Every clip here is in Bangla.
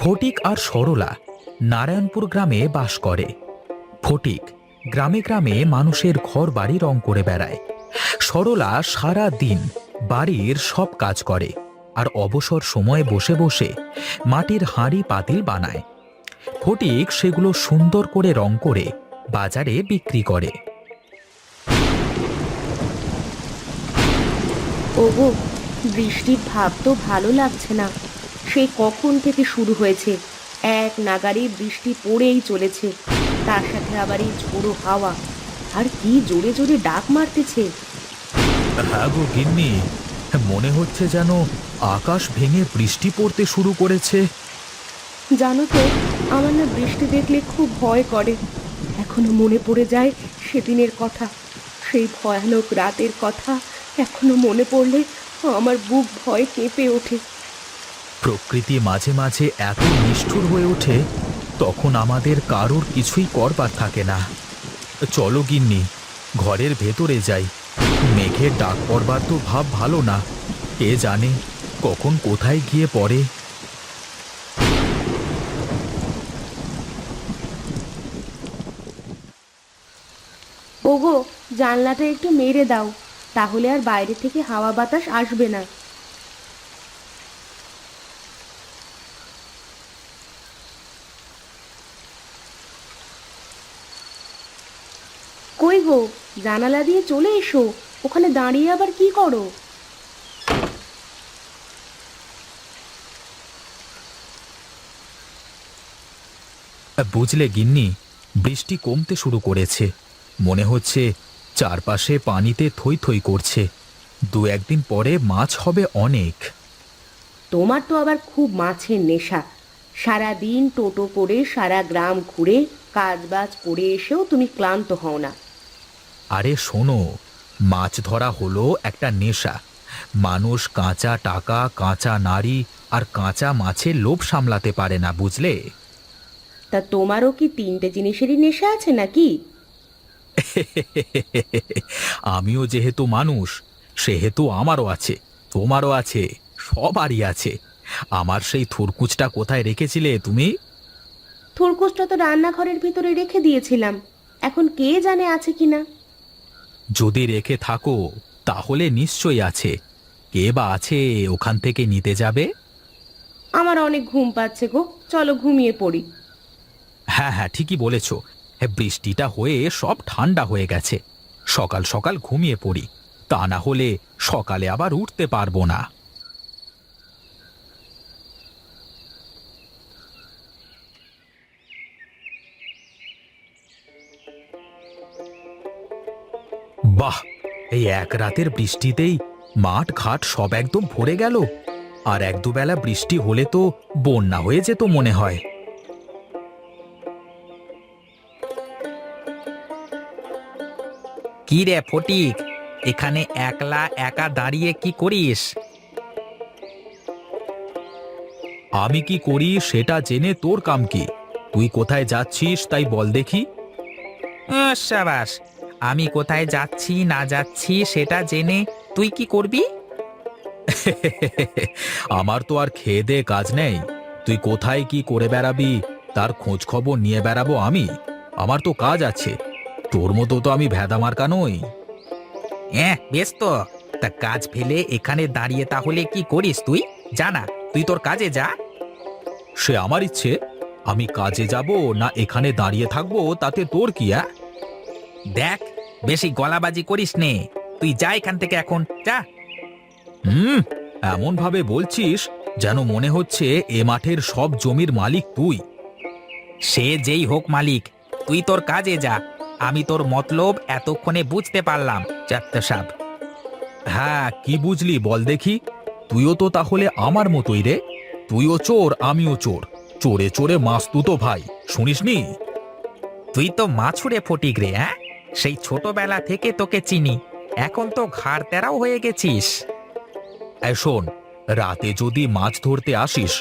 ফটিক আর সরলা নারায়ণপুর গ্রামে বাস করে। ফটিক গ্রামে গ্রামে মানুষের ঘর বাড়ি রং করে বেড়ায়। সরলা সারা দিন বাড়ির সব কাজ করে আর অবসর সময়ে বসে বসে মাটির হাঁড়ি পাতিল বানায়। ফটিক সেগুলো সুন্দর করে রং করে বাজারে বিক্রি করে। ওগো, বৃষ্টির ভাব তো ভালো লাগছে না। সেই কখন থেকে শুরু হয়েছে, এক নাগাড়ে বৃষ্টি পড়েই চলেছে। তার সাথে আবার এই ঝোড়ো হাওয়া, আর কি জোরে জোরে ডাক মারতেছে। হ্যাঁ গো গিন্নি, মনে হচ্ছে যেন আকাশ ভেঙে বৃষ্টি পড়তে শুরু করেছে। জানো তো, আমার না বৃষ্টি দেখলে খুব ভয় করে। এখনো মনে পড়ে যায় সেদিনের কথা, সেই ভয়ানক রাতের কথা। এখনো মনে পড়লে আমার বুক ভয় কেঁপে ওঠে। প্রকৃতি মাঝে মাঝে এত নিষ্ঠুর হয়ে ওঠে, তখন আমাদের কারোর কিছুই করবার থাকে না। চলো গিন্নি, ঘরের ভেতরে যাই। মেঘের ডাক পড়বার তো ভাব ভালো না, কে জানে কখন কোথায় গিয়ে পড়ে। ওগো, জানলাটা একটু মেরে দাও, তাহলে আর বাইরে থেকে হাওয়া বাতাস আসবে না। কই গো, জানালা দিয়ে চলে এসো। ওখানে দাঁড়িয়ে আবার কি করো? বুঝলে গিন্নি, বৃষ্টি কমতে শুরু করেছে। মনে হচ্ছে চারপাশে পানিতে থই থই করছে। দু একদিন পরে মাছ হবে অনেক। তোমার তো আবার খুব মাছের নেশা। সারা দিন টোটো করে সারা গ্রাম ঘুরে কাজবাজ করে এসেও তুমি ক্লান্ত হও না। আরে শোনো, মাছ ধরা হলো একটা নেশা। মানুষ কাঁচা টাকা, কাঁচা নারী আর কাঁচা মাছের লোভ সামলাতে পারে না, বুঝলে? তা তোমারও কি তিনটে জিনিসেরই নেশা আছে নাকি? আমিও যেহেতু মানুষ, সেহেতু আমারও আছে, তোমারও আছে, সবারই আছে। আমার সেই থুরকুচটা কোথায় রেখেছিলে তুমি? থুরকুসটা তো রান্নাঘরের ভিতরে রেখে দিয়েছিলাম, এখন কে জানে আছে কিনা। যদি রেখে থাকো তাহলে নিশ্চয়ই আছে। কে বা আছে ওখান থেকে নিতে যাবে? আমার অনেক ঘুম পাচ্ছে গো, চলো ঘুমিয়ে পড়ি। হ্যাঁ হ্যাঁ, ঠিকই বলেছ। হ্যাঁ, বৃষ্টিটা হয়ে সব ঠান্ডা হয়ে গেছে। সকাল সকাল ঘুমিয়ে পড়ি, তা না হলে সকালে আবার উঠতে পারবো না। বাহ, এই এক রাতের বৃষ্টিতেই মাঠ ঘাট সব একদম ভরে গেল। আর এক দুবেলা বৃষ্টি হলে তো বন্যা হয়ে যেত মনে হয়। কি রে ফটিক, এখানে একলা একা দাঁড়িয়ে কি করিস? আমি কি করি সেটা জেনে তোর কাম কি? তুই কোথায় যাচ্ছিস তাই বল দেখি। সাবাস, আমি কোথায় যাচ্ছি না যাচ্ছি সেটা জেনে তুই কি করবি? আমার তো আর খেয়ে দে কাজ নেই। তুই কোথায় কি করে বেড়াবি তার খোঁজ খবর নিয়ে বেড়াবো আমি? আমার তো কাজ আছে। তোর মতো তো আমি ভেদা মার্কা নই। হ্যাঁ বেশ তো, তা কাজ ফেলে এখানে দাঁড়িয়ে তাহলে কি করিস তুই? জানা, তুই তোর কাজে যা। সে আমার ইচ্ছে। আমি কাজে যাব না এখানে দাঁড়িয়ে থাকবো তাতে তোর কি? দেখ, বেশি গলাবাজি করিস নে, তুই যা এখান থেকে, এখন যা। হুম, এমন ভাবে বলছিস যেন মনে হচ্ছে এ মাঠের সব জমির মালিক তুই। সে যেই হোক মালিক, তুই তোর কাজে যা। আমি তোর মতলব এতক্ষণে বুঝতে পারলাম, চাত্তা সাব। হ্যাঁ, কি বুঝলি বল দেখি। তুইও তো তাহলে আমার মতোই রে। তুইও চোর, আমিও চোর। চোরে চোরে মাস্তুতো ভাই, শুনিসনি? তুই তো মাছুরে ফটিক রে, হ্যাঁ? সেই ছোটবেলা থেকে তোকে চিনি, এখন তো ঘাড় তেরাও হয়ে গেছিস। এই শোন, রাতে যদি মাছ ধরতে আসিস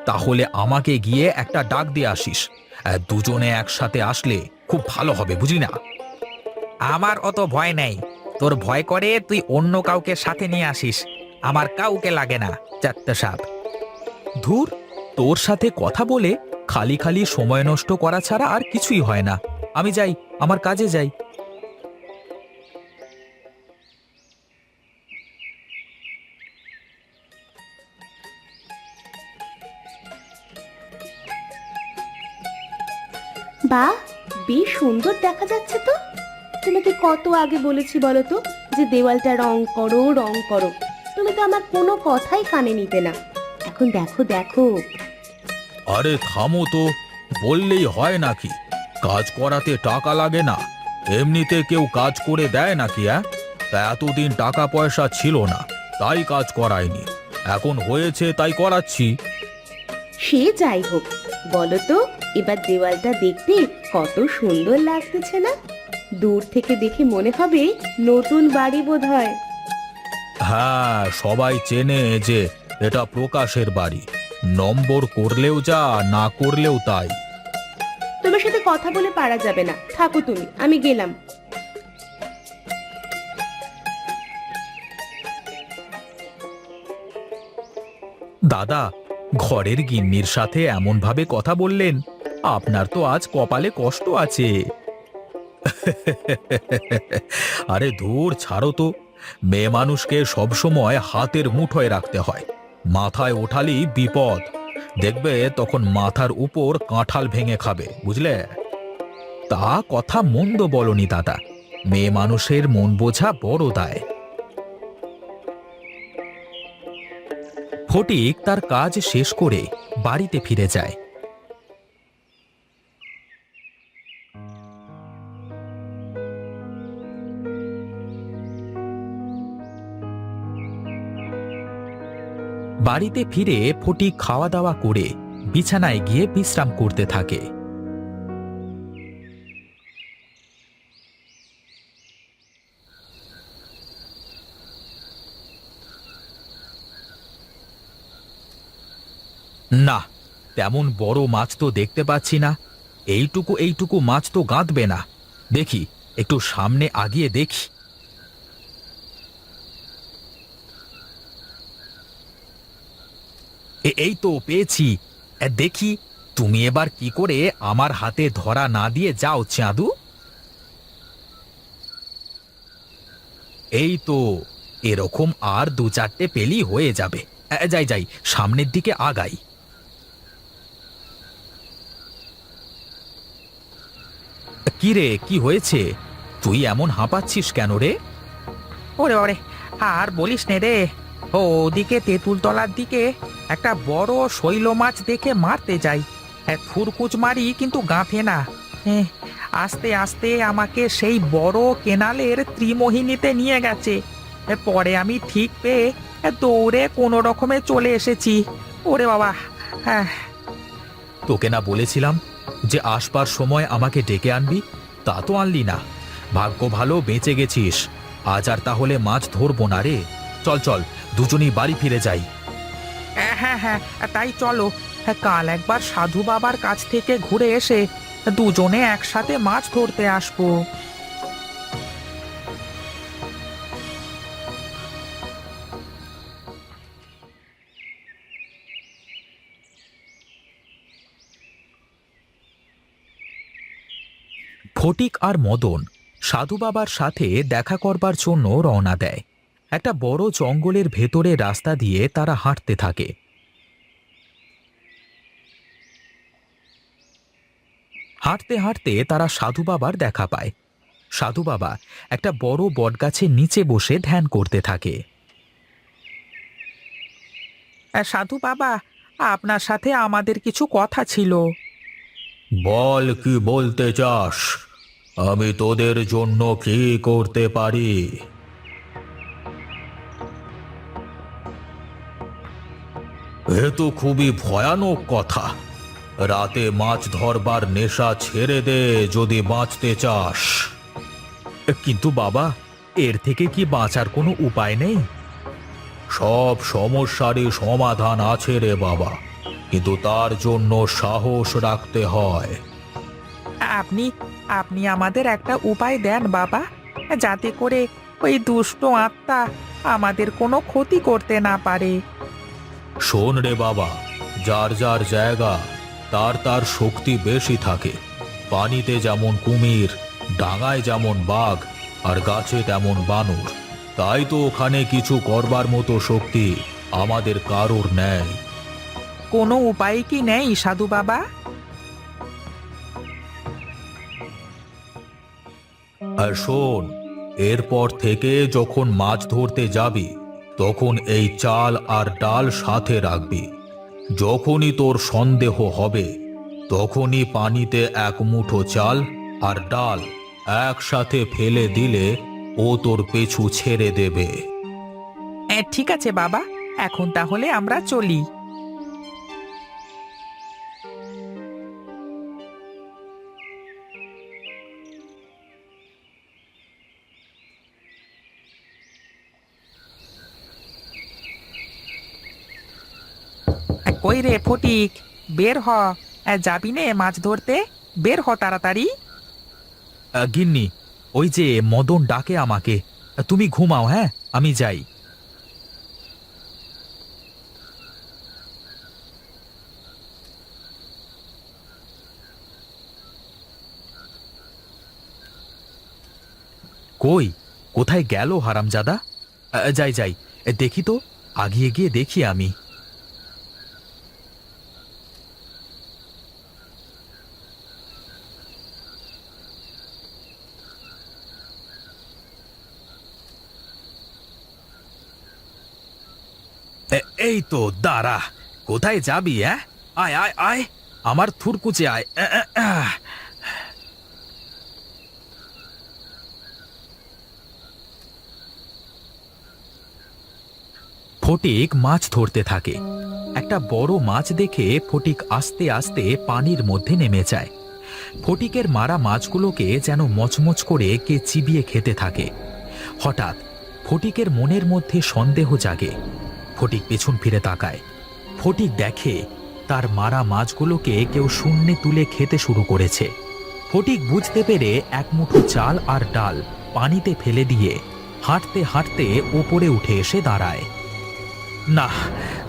তাহলে আমাকে গিয়ে একটা ডাক দিয়ে আসিস। দুজনে একসাথে আসলে খুব ভালো হবে, বুঝলি না? আমার অত ভয় নেই। তোর ভয় করে তুই অন্য কাউকে সাথে নিয়ে আসিস, আমার কাউকে লাগে না, চাত্তা সাব। ধুর, তোর সাথে কথা বলে খালি খালি সময় নষ্ট করা ছাড়া আর কিছুই হয় না। আমি যাই, আমার কাজে যাই। বাহ, বেশ সুন্দর দেখা যাচ্ছে তো। তোমাকে কত আগে বলেছি বলো তো যে দেওয়ালটা রং করো রং করো, তুমি তো আমার কোনো কথাই কানে নিতে না। এখন দেখো দেখো। আরে থামো তো, বললেই হয় নাকি? কাজ করাতে টাকা লাগে না? এমনিতে কেউ কাজ করে দেয় নাকি? তা এতদিন টাকা পয়সা ছিল না, তাই কাজ করায়নি। এখন হয়েছে তাই করাচ্ছি। সে যাই হোক, বলো তো এবার দেওয়ালটা দেখতে কত সুন্দর লাগতেছে না? দূর থেকে দেখে মনে হবে নতুন বাড়ি বোধহয়। হ্যাঁ, সবাই চেনে যে এটা প্রকাশের বাড়ি। নম্বর করলেও যা, না করলেও তাই। তোমার সাথে কথা বলে পারা যাবে না, থাকো তুমি, আমি গেলাম। দাদা, ঘরের গিন্নির সাথে এমন ভাবে কথা বললেন, আপনার তো আজ কপালে কষ্ট আছে। আরে ধুর, ছাড়ো তো। মেয়ে মানুষকে সবসময় হাতের মুঠোয় রাখতে হয়, মাথায় ওঠালি বিপদ। দেখবে তখন মাথার উপর কাঁঠাল ভেঙে খাবে, বুঝলে? তা কথা মন্দ বলনি দাদা, মেয়ে মানুষের মন বোঝা বড় দায়। ফটিক তার কাজ শেষ করে বাড়িতে ফিরে যায়। বাড়িতে ফিরে ফটিক খাওয়া দাওয়া করে বিছানায় গিয়ে বিশ্রাম করতে থাকে। না, তেমন বড় মাছ তো দেখতে পাচ্ছি না। এইটুকু এইটুকু মাছ তো গাঁদবে না। দেখি, একটু সামনে আগিয়ে দেখি। এই তো পেয়েছি। দেখি, তুমি এবার কি করে আমার হাতে ধরা না দিয়ে যাও চাঁদু। এই তো, এরকম আর দু চারটে পেলি হয়ে যাবে। যাই যাই, সামনের দিকে আগাই। কি রে, কি হয়েছে? তুই এমন হাঁপাচ্ছিস কেন রে? ওরে ওরে, আর বলিস নে রে। ওদিকে তেঁতুলতলার দিকে একটা বড় শৈল মাছ দেখে মারতে যাই। ফুরকুচ মারি কিন্তু গাঁথে না। আস্তে আস্তে আমাকে সেই বড় কেনালের ত্রিমোহিনীতে নিয়ে গেছে। পরে আমি ঠিক পেয়ে দৌড়ে কোনো রকমে চলে এসেছি। ওরে বাবা, হ্যাঁ। তোকে না বলেছিলাম যে আসবার সময় আমাকে ডেকে আনবি? তা তো আনলি না। ভাগ্য ভালো বেঁচে গেছিস। আজ আর তাহলে মাছ ধরবো না রে। চল চল, দুজনেই বাড়ি ফিরে যাই। হ্যাঁ হ্যাঁ, তাই চলো। কাল একবার সাধু বাবার কাছ থেকে ঘুরে এসে দুজনে একসাথে মাছ ধরতে আসবো। ফটিক আর মদন সাধু বাবার সাথে দেখা করবার জন্য রওনা দেয়। একটা বড় জঙ্গলের ভেতরে রাস্তা দিয়ে তারা হাঁটতে থাকে। হাঁটতে হাঁটতে তারা সাধু বাবার দেখা পায়। সাধু বাবা একটা বড় বটগাছের নিচে বসে ধ্যান করতে থাকে। সাধু বাবা, আপনার সাথে আমাদের কিছু কথা ছিল। বল, কি বলতে চাস? আমি তোদের জন্য কি করতে পারি? এ তো খুবই ভয়ানক কথা। রাতে মাছ ধরবার নেশা ছেড়ে দে যদি বাঁচতে চাস। কিন্তু বাবা, এর থেকে কি বাঁচার কোনো উপায় নেই? সব সমস্যারই সমাধান আছে রে বাবা, কিন্তু তার জন্য সাহস রাখতে হয়। আপনি আপনি আমাদের একটা উপায় দেন বাবা, যাতে করে ওই দুষ্ট আত্মা আমাদের কোনো ক্ষতি করতে না পারে। শোন রে বাবা, যার যার জায়গা, তার তার শক্তি বেশি থাকে। পানিতে যেমন কুমির, ডাঙায় যেমন বাঘ, আর গাছে তেমন বানর। তাই তো ওখানে কিছু করবার মতো শক্তি আমাদের কারোর নেই। কোনো উপায় কি নেই সাধু বাবা? আর শোন, এরপর থেকে যখন মাছ ধরতে যাবি, তখন এই চাল আর ডাল সাথে রাখবি। যখনই তোর সন্দেহ হবে, তখনই পানিতে এক মুঠো চাল আর ডাল একসাথে ফেলে দিলে ও তোর পিছু ছেড়ে দেবে। ঠিক আছে বাবা, এখন তাহলে আমরা চলি। কই রে ফটিক, বের হ। যাবি নে মাছ ধরতে? বের হ তাড়াতাড়ি। গিন্নি, ওই যে মদন ডাকে আমাকে। তুমি ঘুমাও, হ্যাঁ, আমি যাই। কই, কোথায় গেল হারামজাদা? যাই যাই, দেখি তো, আগিয়ে গিয়ে দেখি আমি। এই তো, দাঁড়া। কোথায় যাবি? হ্যাঁ, আয় আয় আয়, আমার থুরকুচে আয়। ফটিক মাছ ধরতে থাকে। একটা বড় মাছ দেখে ফটিক আস্তে আস্তে পানির মধ্যে নেমে যায়। ফটিকের মারা মাছগুলোকে যেন মচমচ করে কে চিবিয়ে খেতে থাকে। হঠাৎ ফটিকের মনের মধ্যে সন্দেহ জাগে। ফটিক পেছন ফিরে তাকায়। ফটিক দেখে তার মারা মাছগুলোকে কেউ শূন্যে তুলে খেতে শুরু করেছে। ফটিক বুঝতে পেরে এক মুঠো চাল আর ডাল পানিতে ফেলে দিয়ে হাঁটতে হাঁটতে ওপরে উঠে এসে দাঁড়ায়। না,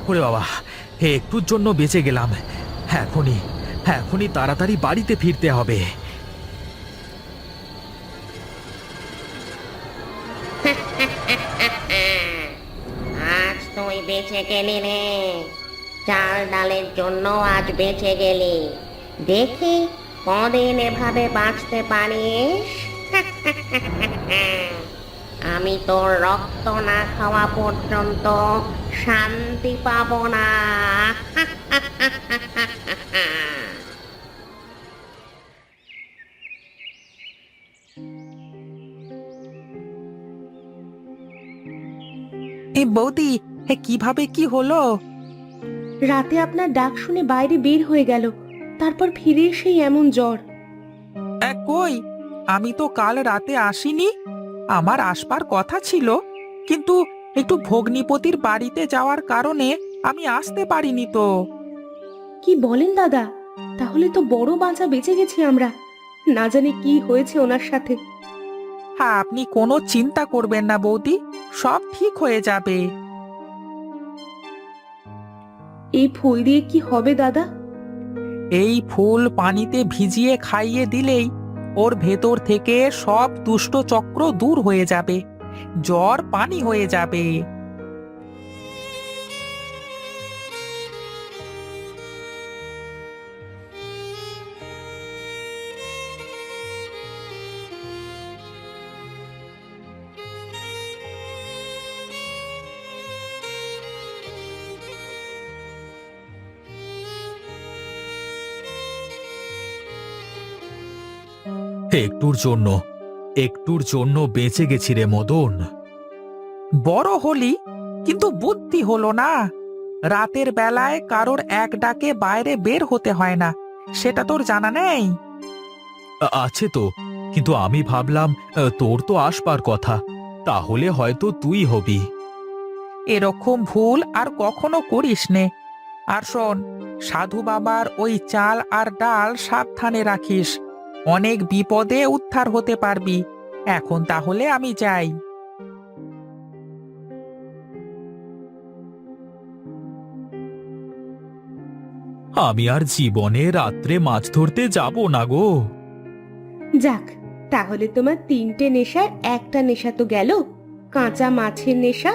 ওরে বাবা, একটুর জন্য বেঁচে গেলাম। এখনই এখনই তাড়াতাড়ি বাড়িতে ফিরতে হবে। আজ তুই বেঁচে গেলি রে, চাল ডালের জন্য আজ বেঁচে গেলি। দেখি কদিন এভাবে বাঁচতে পারিস। আমি তোর রক্ত না খাওয়া পর্যন্ত শান্তি পাবো না। এই বৌদি, কিভাবে কি হলো? রাতে আপনার ডাক শুনে বাইরে বের হয়ে গেল, তারপর ফিরে এসেই এমন জ্বর। কই, আমি তো কাল রাতে আসিনি। আমার আসবার কথা ছিল, কিন্তু একটু ভগ্নিপতির বাড়িতে যাওয়ার কারণে আমি আসতে পারিনি তো। কি বলেন দাদা? তাহলে তো বড় বাঁচা বেঁচে গেছি আমরা। না জানি কি হয়েছে ওনার সাথে। হ্যাঁ, আপনি কোনো চিন্তা করবেন না বৌদি, সব ঠিক হয়ে যাবে। এই ফুল দিয়ে কি হবে দাদা? এই ফুল পানিতে ভিজিয়ে খাইয়ে দিলেই ওর ভেতর থেকে সব দুষ্ট চক্র দূর হয়ে যাবে, জ্বর পানি হয়ে যাবে। একটুর জন্য একটুর জন্য বেঁচে গেছি রে মদন। বড় হলি, কিন্তু বুদ্ধি হলো না। রাতের বেলায় কারোর এক ডাকে বাইরে বের হতে হয় না, সেটা তোর জানা নেই? আছে তো, কিন্তু আমি ভাবলাম তোর তো আসবার কথা, তাহলে হয়তো তুই হবি। এরকম ভুল আর কখনো করিস নে। আর শোন, সাধু বাবার ওই চাল আর ডাল সাবধানে রাখিস, অনেক বিপদে উদ্ধার হতে পারবি। এখন তাহলে আমি যাই। আমি আর জীবনে রাত্রে মাছ ধরতে যাব না গো। যাক, তাহলে তোমার 3টে নেশার একটা নেশা তো গেল, কাঁচা মাছের নেশা।